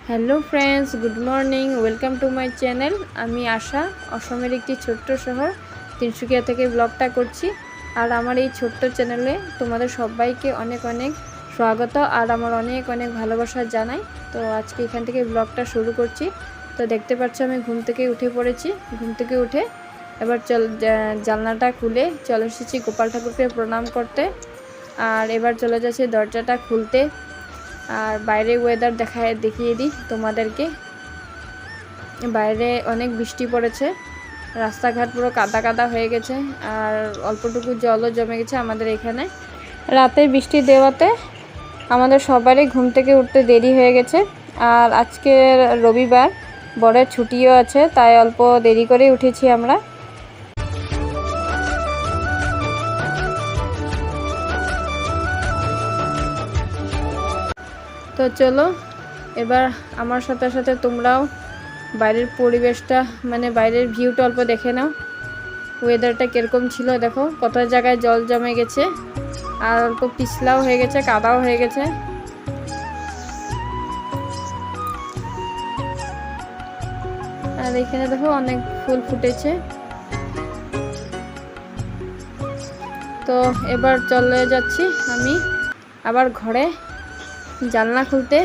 Hello friends, good morning. Welcome to my channel. আমি আশা অসমের একটি ছোট্ট শহর তিনসুকিয়া থেকে ব্লগটা করছি। আর আমার এই ছোট্ট চ্যানেলে তোমাদের সবাইকে অনেক অনেক স্বাগত আর আমার অনেক অনেক ভালোবাসা জানাই। তো আজকে এখান থেকে ব্লগটা শুরু করছি। তো দেখতে পাচ্ছ আমি ঘুম থেকে উঠে পড়েছি। ঘুম থেকে উঠে এবার জানলাটা খুলে চলে এসেছি গোপাল ঠাকুরকে প্রণাম করতে। আর এবার চলে যাচ্ছি দরজাটা খুলতে। আর বাইরে ওয়েদার দেখিয়ে দিই তোমাদেরকে। বাইরে অনেক বৃষ্টি পড়েছে, রাস্তাঘাট পুরো কাদা কাদা হয়ে গেছে আর অল্পটুকু জলও জমে গেছে আমাদের এখানে। রাতে বৃষ্টি দেওয়াতে আমাদের সবারই ঘুম থেকে উঠতে দেরি হয়ে গেছে। আর আজকে রবিবার, বড়ের ছুটিও আছে, তাই অল্প দেরি করেই উঠেছি আমরা। তো চলো এবার আমার সাথে সাথে তোমরাও বাইরের পরিবেশটা বাইরের ভিউটা অল্প দেখে নাও। ওয়েদারটা কীরকম ছিল দেখো, কত জায়গায় জল জমে গেছে আর অল্প পিছলাও হয়ে গেছে, কাদাও হয়ে গেছে। আর এখানে দেখো অনেক ফুল ফুটেছে। তো এবার চলে যাচ্ছি আমি আবার ঘরে জানলা খুলতে।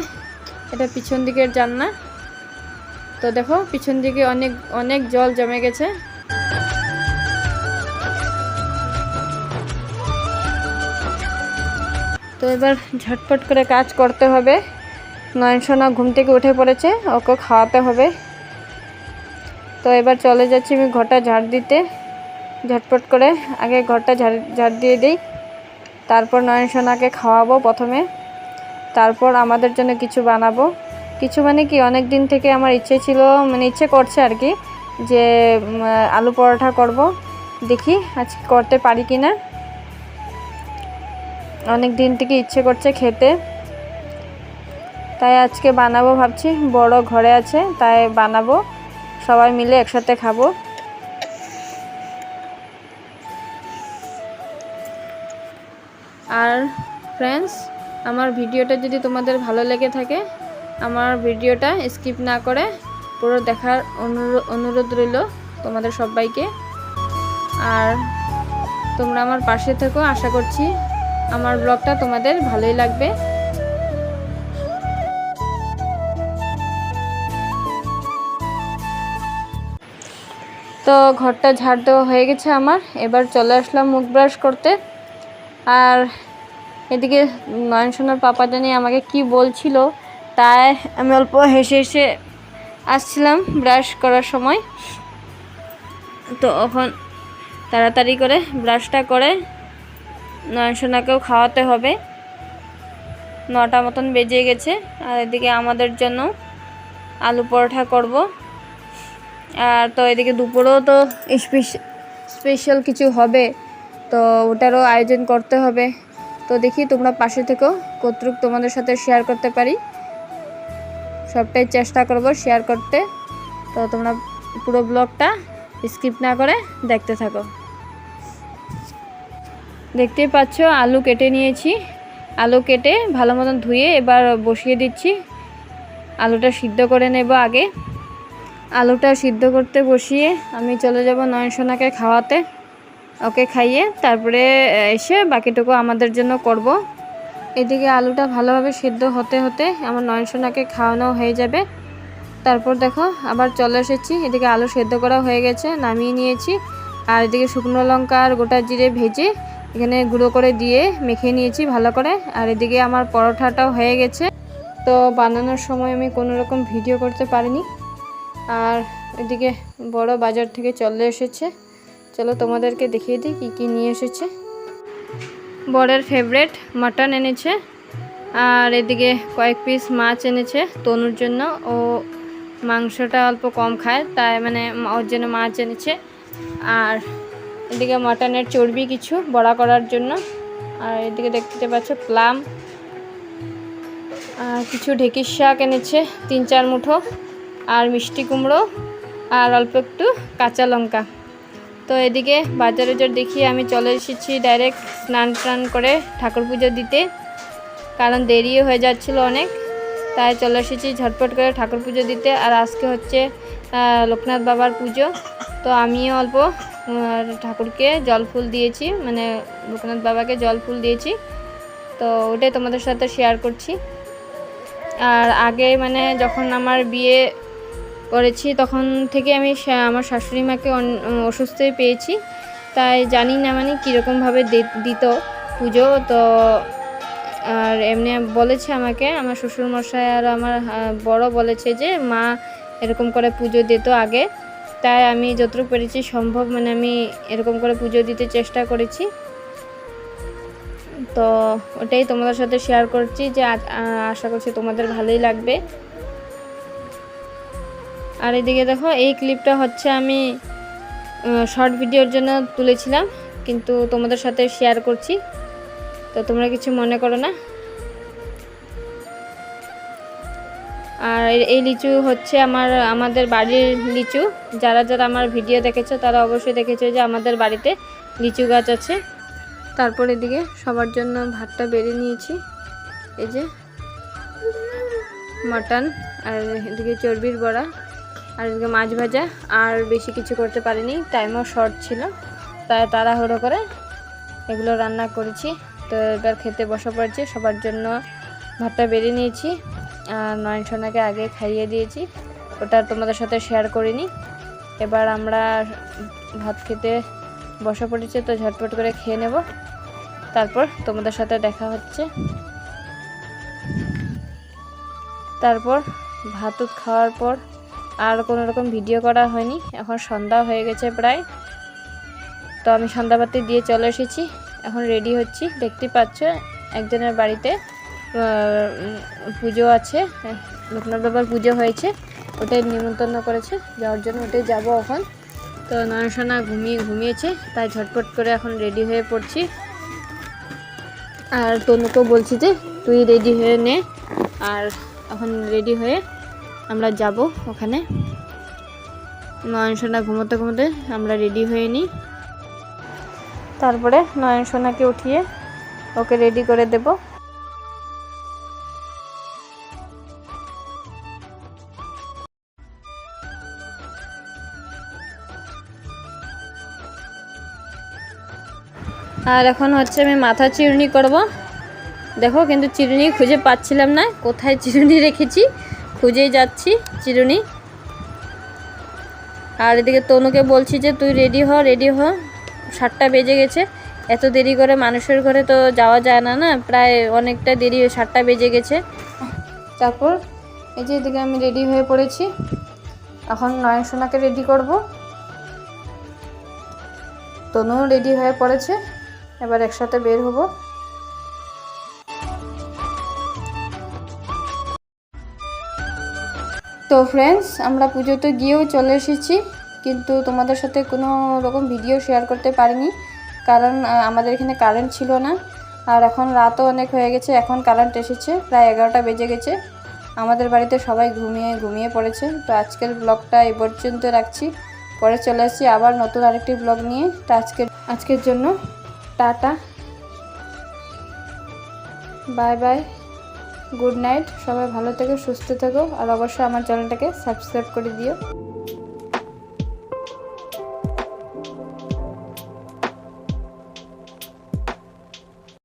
এটা পিছন দিকের জানলা। তো দেখো পিছন দিকে অনেক অনেক জল জমে গেছে। তো এবার ঝটপট করে কাজ করতে হবে। নয়নসোনা ঘুম থেকে উঠে পড়েছে, ওকে খাওয়াতে হবে। তো এবার চলে যাচ্ছি আমি ঘরটা ঝাড় দিতে। ঝটপট করে আগে ঘরটা ঝাড় দিয়ে দিই, তারপর নয়নসোনাকে খাওয়াবো প্রথমে, তারপর আমাদের জন্য কিছু বানাবো। কিছু কি অনেক দিন থেকে আমার ইচ্ছে ছিল, ইচ্ছে করছে আর কি, যে আলু পরোটা করব। দেখি আজকে করতে পারি কি না। অনেক দিন থেকে ইচ্ছে করছে খেতে, তাই আজকে বানাবো ভাবছি। বড় ঘরে আছে তাই বানাবো, সবাই মিলে একসাথে খাবো। আর ফ্রেন্ডস, আমার ভিডিওটা যদি তোমাদের ভালো লেগে থাকে, আমার ভিডিওটা স্কিপ না করে পুরো দেখার অনুরোধ রইল তোমাদের সবাইকে। আর তোমরা আমার পাশে থেকো, আশা করছি আমার ব্লগটা তোমাদের ভালোই লাগবে। তো ঘরটা ঝাড় দেওয়া হয়ে গেছে আমার। এবার চলে আসলাম মুখ ব্রাশ করতে। আর এদিকে নয়নসোনার পাপা জানি আমাকে কি বলছিল, তাই আমি অল্প হেসে হেসে আসছিলাম ব্রাশ করার সময়। তো এখন তাড়াতাড়ি করে ব্রাশটা করে নয়নসোনাকেও খাওয়াতে হবে। 9টা মতন বেজে গেছে। আর এদিকে আমাদের জন্য আলু পরোটা করব। আর তো এদিকে দুপুরেও তো স্পেশাল কিছু হবে, তো ওটারও আয়োজন করতে হবে। তো দেখি তোমরা পাশে থেকো, কতটুকু তোমাদের সাথে শেয়ার করতে পারি সবটাই চেষ্টা করব শেয়ার করতে। তো তোমরা পুরো ব্লগটা স্কিপ না করে দেখতে থাকো। দেখতেই পাচ্ছ আলু কেটে নিয়েছি। আলু কেটে ভালো মতন ধুয়ে এবার বসিয়ে দিচ্ছি। আলুটা সিদ্ধ করে নেব আগে। আলুটা সিদ্ধ করতে বসিয়ে আমি চলে যাব নয়নসোনাকে খাওয়াতে। ওকে খাইয়ে তারপরে এসে বাকিটুকু আমাদের জন্য করব। এদিকে আলুটা ভালোভাবে সিদ্ধ হতে হতে আমার নয়নসোনাকে খাওয়ানো হয়ে যাবে। তারপর দেখো আবার চলে এসেছি। এদিকে আলু সেদ্ধ করা হয়ে গেছে, নামিয়ে নিয়েছি। আর এদিকে শুকনো লঙ্কা আর গোটা জিরে ভেজে এখানে গুঁড়ো করে দিয়ে মেখে নিয়েছি ভালো করে। আর এদিকে আমার পরোটাটাও হয়ে গেছে। তো বানানোর সময় আমি কোনো রকম ভিডিও করতে পারিনি। আর এদিকে বড় বাজার থেকে চলে এসেছে। চলো তোমাদেরকে দেখিয়ে দিই কী কী নিয়ে এসেছে। বড়ের ফেভারেট মাটন এনেছে। আর এদিকে কয়েক পিস মাছ এনেছে তনুর জন্য। ও মাংসটা অল্প কম খায়, তাই ওর জন্য মাছ এনেছে। আর এদিকে মাটনের চর্বি কিছু বড়া করার জন্য। আর এদিকে দেখতে পাচ্ছ প্লাম আর কিছু ঢেঁকির শাক এনেছে 3-4 মুঠো, আর মিষ্টি কুমড়ো আর অল্প একটু কাঁচা লঙ্কা। তো এদিকে বাজারে দেখিয়ে আমি চলে এসেছি ডাইরেক্ট স্নান টান করে ঠাকুর পুজো দিতে, কারণ দেরিও হয়ে যাচ্ছিল অনেক। তাই চলে এসেছি ঝটপট করে ঠাকুর পুজো দিতে। আর আজকে হচ্ছে লোকনাথ বাবার পুজো, তো আমিও অল্প ঠাকুরকে জল ফুল দিয়েছি, মানে লোকনাথ বাবাকে জল ফুল দিয়েছি। তো ওটাই তোমাদের সাথে শেয়ার করছি। আর আগে মানে যখন আমার বিয়ে করেছি তখন থেকে আমি আমার শাশুড়ি মাকে অসুস্থই পেয়েছি, তাই জানি না মানে কীরকমভাবে দিত পুজো। তো আর এমনি বলেছে আমাকে আমার শ্বশুরমশাই আর আমার বড় বলেছে যে মা এরকম করে পুজো দিত আগে, তাই আমি যতটুকু পেরেছি সম্ভব মানে আমি এরকম করে পুজো দিতে চেষ্টা করেছি। তো ওটাই তোমাদের সাথে শেয়ার করছি, যে আশা করছি তোমাদের ভালোই লাগবে। আর এদিকে দেখো, এই ক্লিপটা হচ্ছে আমি শর্ট ভিডিওর জন্য তুলেছিলাম, কিন্তু তোমাদের সাথে শেয়ার করছি, তো তোমরা কিছু মনে করো না। আর এই লিচু হচ্ছে আমাদের বাড়ির লিচু। যারা যারা আমার ভিডিও দেখেছো তারা অবশ্যই দেখেছো যে আমাদের বাড়িতে লিচু গাছ আছে। তারপর এদিকে সবার জন্য ভাতটা বেড়ে নিয়েছি, এই যে মাটন, আর এদিকে চর্বির বড়া, আর এদিকে মাছ ভাজা। আর বেশি কিছু করতে পারিনি, টাইমও শর্ট ছিল, তাই তাড়াহুড়ো করে এগুলো রান্না করেছি। তো এবার খেতে বসা পড়েছি, সবার জন্য ভাতটা বেড়ে নিয়েছি। আর নয়ন সোনাকে আগে খাইয়ে দিয়েছি, ওটা তোমাদের সাথে শেয়ার করিনি। এবার আমরা ভাত খেতে বসা পড়েছি, তো ঝটপট করে খেয়ে নেব, তারপর তোমাদের সাথে দেখা হচ্ছে। তারপর ভাত খাওয়ার পর আর কোনো রকম ভিডিও করা হয়নি। এখন সন্ধ্যা হয়ে গেছে প্রায়, তো আমি সন্ধ্যাবাতি দিয়ে চলে এসেছি। এখন রেডি হচ্ছি, দেখতে পাচ্ছ একজনের বাড়িতে পুজো আছে, লোকনাথ বাবার পুজো হয়েছে, ওটাই নিমন্ত্রণ করেছে যাওয়ার জন্য, ওটাই যাব এখন। তো নয়নসোনা ঘুমিয়েছে, তাই ঝটপট করে এখন রেডি হয়ে পড়ছি। আর তনুকেও বলছি যে তুই রেডি হয়ে নে, আর এখন রেডি হয়ে আমরা যাব ওখানে। নয়নসোনা ঘুমোতে ঘুমোতে আমরা রেডি হয়ে নিই, তারপরে নয়নসোনাকে উঠিয়ে ওকে রেডি করে দেব। আর এখন হচ্ছে আমি মাথা চিরুনি করব। দেখো, কিন্তু চিরুনি খুঁজে পাচ্ছিলাম না, কোথায় চিরুনি রেখেছি, খুঁজেই যাচ্ছি চিরুনি। আর এদিকে তনুকে বলছি যে তুই রেডি হ 7টা বেজে গেছে, এত দেরি করে মানুষের ঘরে তো যাওয়া যায় না, প্রায় অনেকটা দেরি, 7টা বেজে গেছে। তারপর এই যে এদিকে আমি রেডি হয়ে পড়েছি, এখন নয়নসোনাকে রেডি করব। তনুও রেডি হয়ে পড়েছে, এবার একসাথে বের হব। তো ফ্রেন্ডস, আমরা পুজোতে গিয়েও চলে এসেছি, কিন্তু তোমাদের সাথে কোনো রকম ভিডিও শেয়ার করতে পারিনি, কারণ আমাদের এখানে কারেন্ট ছিল না। আর এখন রাতও অনেক হয়ে গেছে, এখন কারেন্ট এসেছে, প্রায় 11টা বেজে গেছে। আমাদের বাড়িতে সবাই ঘুমিয়ে পড়েছে। তো আজকের ব্লগটা এই পর্যন্ত রাখছি, পরে চলে আসছি আবার নতুন আরেকটি ব্লগ নিয়ে। তো আজকের জন্য tata, bye bye, good night. সবাই ভালো থেকো, সুস্থ থেকো, আর অবশ্যই আমার চ্যানেলটাকে সাবস্ক্রাইব করে দিও।